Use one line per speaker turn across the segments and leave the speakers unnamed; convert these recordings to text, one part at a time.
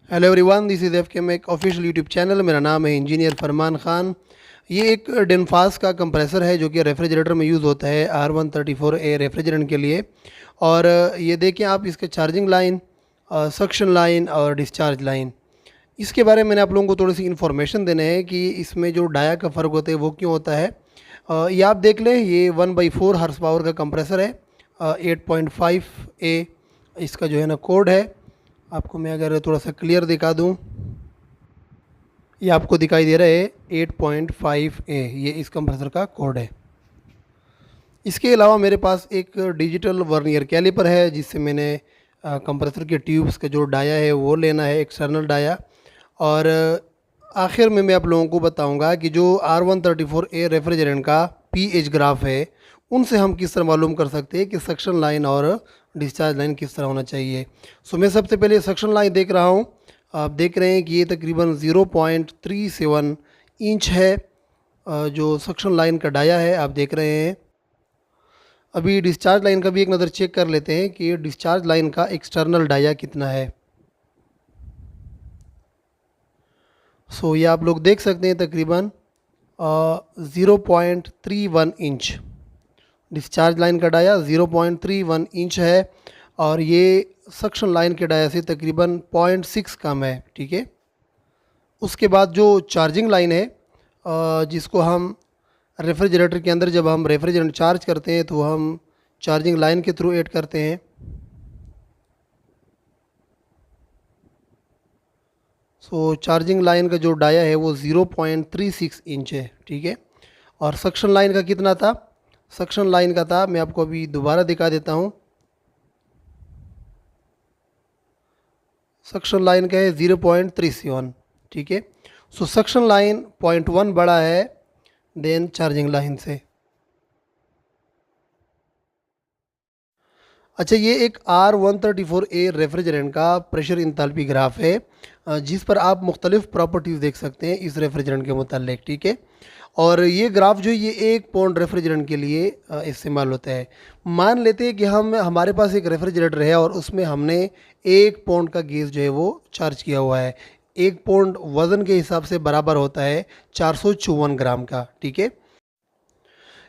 Hello everyone, this is F के make official YouTube channel. मेरा नाम है इंजीनियर फरमान ख़ान। ये एक डेनफास का कंप्रेसर है जो कि रेफ्रिजरेटर में यूज़ होता है R134A रेफ्रिजरेंट के लिए। और ये देखें आप, इसके चार्जिंग लाइन, सक्शन लाइन और डिस्चार्ज लाइन, इसके बारे में मैंने आप लोगों को थोड़ी सी इन्फॉर्मेशन देने हैं कि इसमें जो डाया का फ़र्क होता है वो क्यों होता है। ये आप देख लें, ये 1/4 हॉर्स पावर का कंप्रेसर है। 8.5A इसका जो है ना कोड है। आपको मैं अगर थोड़ा सा क्लियर दिखा दूं, ये आपको दिखाई दे रहा है 8.5A, ये इस कंप्रेसर का कोड है। इसके अलावा मेरे पास एक डिजिटल वर्नियर कैलिपर है जिससे मैंने कंप्रेसर के ट्यूब्स का जो डाया है वो लेना है, एक्सटर्नल डाया। और आखिर में मैं आप लोगों को बताऊंगा कि जो R134A रेफ्रिजरेंट का pH ग्राफ है उनसे हम किस तरह मालूम कर सकते हैं कि सक्शन लाइन और डिस्चार्ज लाइन किस तरह होना चाहिए। सो मैं सबसे पहले सक्शन लाइन देख रहा हूँ। आप देख रहे हैं कि ये तकरीबन 0.37 इंच है। जो सक्शन लाइन का डाया है आप देख रहे हैं। अभी डिस्चार्ज लाइन का भी एक नज़र चेक कर लेते हैं कि डिस्चार्ज लाइन का एक्सटर्नल डाया कितना है। सो ये आप लोग देख सकते हैं तकरीबन 0.31 इंच डिस्चार्ज लाइन का डाया 0.31 इंच है। और ये सक्शन लाइन के डाया से तकरीबन 0.6 कम है, ठीक है। उसके बाद जो चार्जिंग लाइन है, जिसको हम रेफ्रिजरेटर के अंदर जब हम रेफ्रिजरेंट चार्ज करते हैं तो हम चार्जिंग लाइन के थ्रू ऐड करते हैं। सो चार्जिंग लाइन का जो डाया है वो 0.36 इंच है, ठीक है। और सक्शन लाइन का कितना था? सक्शन लाइन का था, मैं आपको अभी दोबारा दिखा देता हूँ। सक्शन लाइन का है 0.37, ठीक है। सो सक्शन लाइन 0.1 बड़ा है देन चार्जिंग लाइन से। अच्छा, ये एक R134A रेफ्रिजरेंट का प्रेशर इंथैल्पी ग्राफ है, जिस पर आप मुख्तलिफ प्रॉपर्टीज़ देख सकते हैं इस रेफ्रिजरेंट के मुतालिक, ठीक है। और ये ग्राफ जो ये 1 पाउंड रेफ्रिजरेंट के लिए इस्तेमाल होता है। मान लेते हैं कि हमारे पास एक रेफ्रिजरेटर है और उसमें हमने 1 पाउंड का गैस जो है वो चार्ज किया हुआ है। 1 पाउंड वज़न के हिसाब से बराबर होता है 454 ग्राम का, ठीक है।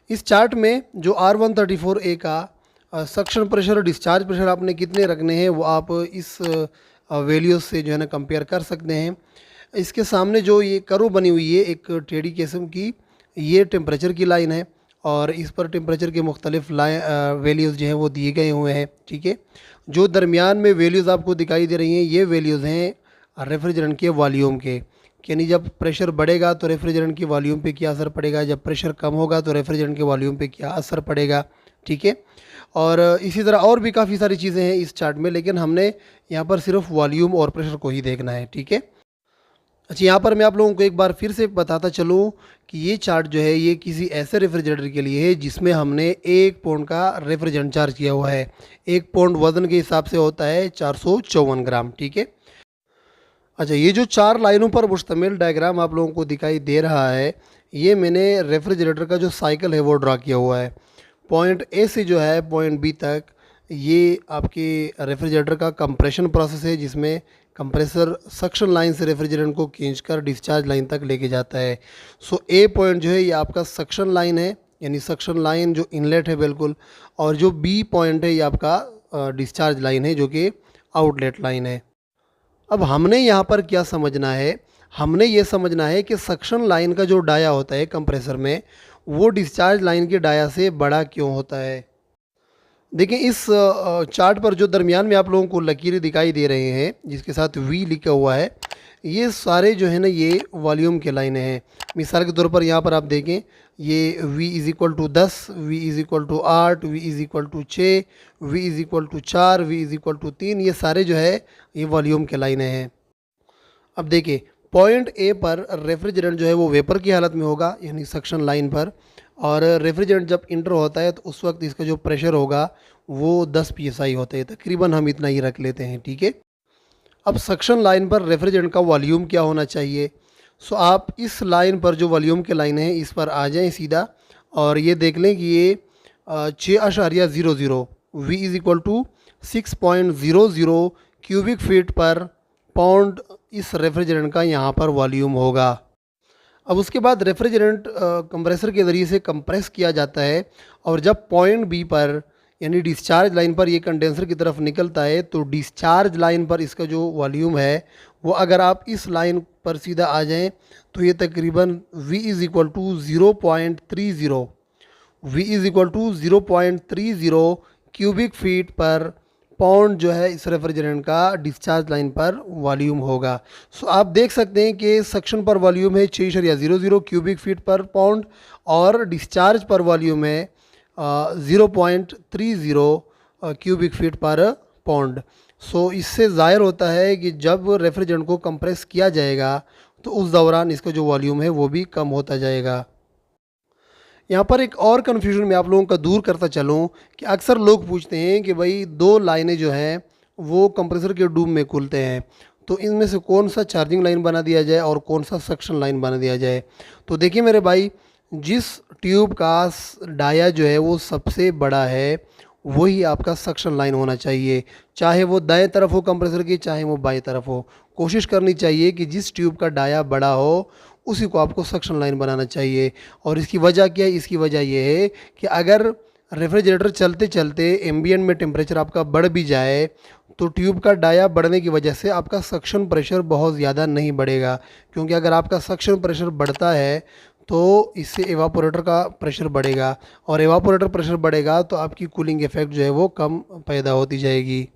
इस चार्ट में जो R134A का सक्शन प्रेशर और डिस्चार्ज प्रेशर आपने कितने रखने हैं वो आप इस वैल्यूज़ से जो है ना कंपेयर कर सकते हैं। इसके सामने जो ये कर्व बनी हुई है एक टेढ़ी किस्म की, ये टेम्परेचर की लाइन है और इस पर टेम्परेचर के मुख्तलिफ वैल्यूज़ जो हैं वो दिए गए हुए हैं, ठीक है। जो दरमियान में वैल्यूज़ आपको दिखाई दे रही हैं ये वैल्यूज़ हैं रेफ्रिजरेंट के वॉल्यूम के, यानी जब प्रेशर बढ़ेगा तो रेफ्रिजरेंट की वॉल्यूम पे क्या असर पड़ेगा, जब प्रेशर कम होगा तो रेफ्रिजरेंट के वॉल्यूम पे क्या असर पड़ेगा, ठीक है। और इसी तरह और भी काफ़ी सारी चीज़ें हैं इस चार्ट में, लेकिन हमने यहाँ पर सिर्फ वॉल्यूम और प्रेशर को ही देखना है, ठीक है। अच्छा, यहाँ पर मैं आप लोगों को एक बार फिर से बताता चलूँ कि ये चार्ट जो है ये किसी ऐसे रेफ्रिजरेटर के लिए है जिसमें हमने 1 पाउंड का रेफ्रिजरेंट चार्ज किया हुआ है। 1 पाउंड वज़न के हिसाब से होता है 454 ग्राम, ठीक है। अच्छा, ये जो 4 लाइनों पर मुश्तमिल डायग्राम आप लोगों को दिखाई दे रहा है, ये मैंने रेफ्रिजरेटर का जो साइकिल है वो ड्रा किया हुआ है। पॉइंट ए से जो है पॉइंट बी तक ये आपके रेफ्रिजरेटर का कंप्रेशन प्रोसेस है, जिसमें कंप्रेसर सक्शन लाइन से रेफ्रिजरेंट को खींचकर डिस्चार्ज लाइन तक लेके जाता है। सो ए पॉइंट जो है ये आपका सक्शन लाइन है, यानी सक्शन लाइन जो इनलेट है बिल्कुल। और जो बी पॉइंट है ये आपका डिस्चार्ज लाइन है जो कि आउटलेट लाइन है। अब हमने यहाँ पर क्या समझना है? हमने ये समझना है कि सक्शन लाइन का जो डाया होता है कंप्रेसर में वो डिस्चार्ज लाइन के डाया से बड़ा क्यों होता है। देखिए, इस चार्ट पर जो दरमियान में आप लोगों को लकीरें दिखाई दे रहे हैं जिसके साथ वी लिखा हुआ है, ये सारे जो है ना ये वॉल्यूम के लाइनें हैं। मिसाल के तौर पर यहाँ पर आप देखें, ये V is equal to 10, V is equal to 8, V is equal to 6, V is equal to 4, V is equal to 3, ये सारे जो है ये वॉल्यूम के लाइनें हैं। अब देखिए, पॉइंट ए पर रेफ्रिजरेंट जो है वो वेपर की हालत में होगा, यानी सक्शन लाइन पर। और रेफ्रिजरेंट जब इंटर होता है तो उस वक्त इसका जो प्रेशर होगा वो 10 psi होता है, तकरीबन हम इतना ही रख लेते हैं, ठीक है। अब सक्शन लाइन पर रेफ्रिजरेंट का वॉल्यूम क्या होना चाहिए? सो आप इस लाइन पर जो वॉल्यूम के लाइन है इस पर आ जाएं सीधा और ये देख लें कि ये 6.00 V is equal to 6.00 cubic feet per pound इस रेफ्रिजरेंट का यहाँ पर वॉल्यूम होगा। अब उसके बाद रेफ्रिजरेंट कंप्रेसर के ज़रिए से कंप्रेस किया जाता है और जब पॉइंट बी पर यानी डिस्चार्ज लाइन पर ये कंडेंसर की तरफ निकलता है तो डिस्चार्ज लाइन पर इसका जो वॉल्यूम है वो अगर आप इस लाइन पर सीधा आ जाएं तो ये तकरीबन V is equal to 0.30 V is equal to 0.30 cubic feet per pound जो है इस रेफ्रिजरेंट का डिस्चार्ज लाइन पर वॉल्यूम होगा। सो आप देख सकते हैं कि सक्शन पर वॉल्यूम है 6.00 क्यूबिक फीट पर पाउंड और डिस्चार्ज पर वॉल्यूम है 0.30 क्यूबिक फीट पर पाउंड। सो इससे ज़ाहिर होता है कि जब रेफ्रिजरेंट को कंप्रेस किया जाएगा तो उस दौरान इसका जो वॉल्यूम है वो भी कम होता जाएगा। यहाँ पर एक और कन्फ्यूजन मैं आप लोगों का दूर करता चलूँ कि अक्सर लोग पूछते हैं कि भाई दो लाइनें जो हैं वो कंप्रेसर के डूम में खुलते हैं, तो इनमें से कौन सा चार्जिंग लाइन बना दिया जाए और कौन सा सक्शन लाइन बना दिया जाए। तो देखिए मेरे भाई, जिस ट्यूब का डाया जो है वो सबसे बड़ा है वही आपका सक्शन लाइन होना चाहिए, चाहे वो दाएं तरफ हो कंप्रेसर की चाहे वो बाएं तरफ हो। कोशिश करनी चाहिए कि जिस ट्यूब का डाया बड़ा हो उसी को आपको सक्शन लाइन बनाना चाहिए। और इसकी वजह क्या है? इसकी वजह यह है कि अगर रेफ्रिजरेटर चलते चलते एम्बियंट में टेम्परेचर आपका बढ़ भी जाए तो ट्यूब का डाया बढ़ने की वजह से आपका सक्शन प्रेशर बहुत ज़्यादा नहीं बढ़ेगा, क्योंकि अगर आपका सक्शन प्रेशर बढ़ता है तो इससे एवापोरेटर का प्रेशर बढ़ेगा और एवापोरेटर प्रेशर बढ़ेगा तो आपकी कूलिंग इफ़ेक्ट जो है वो कम पैदा होती जाएगी।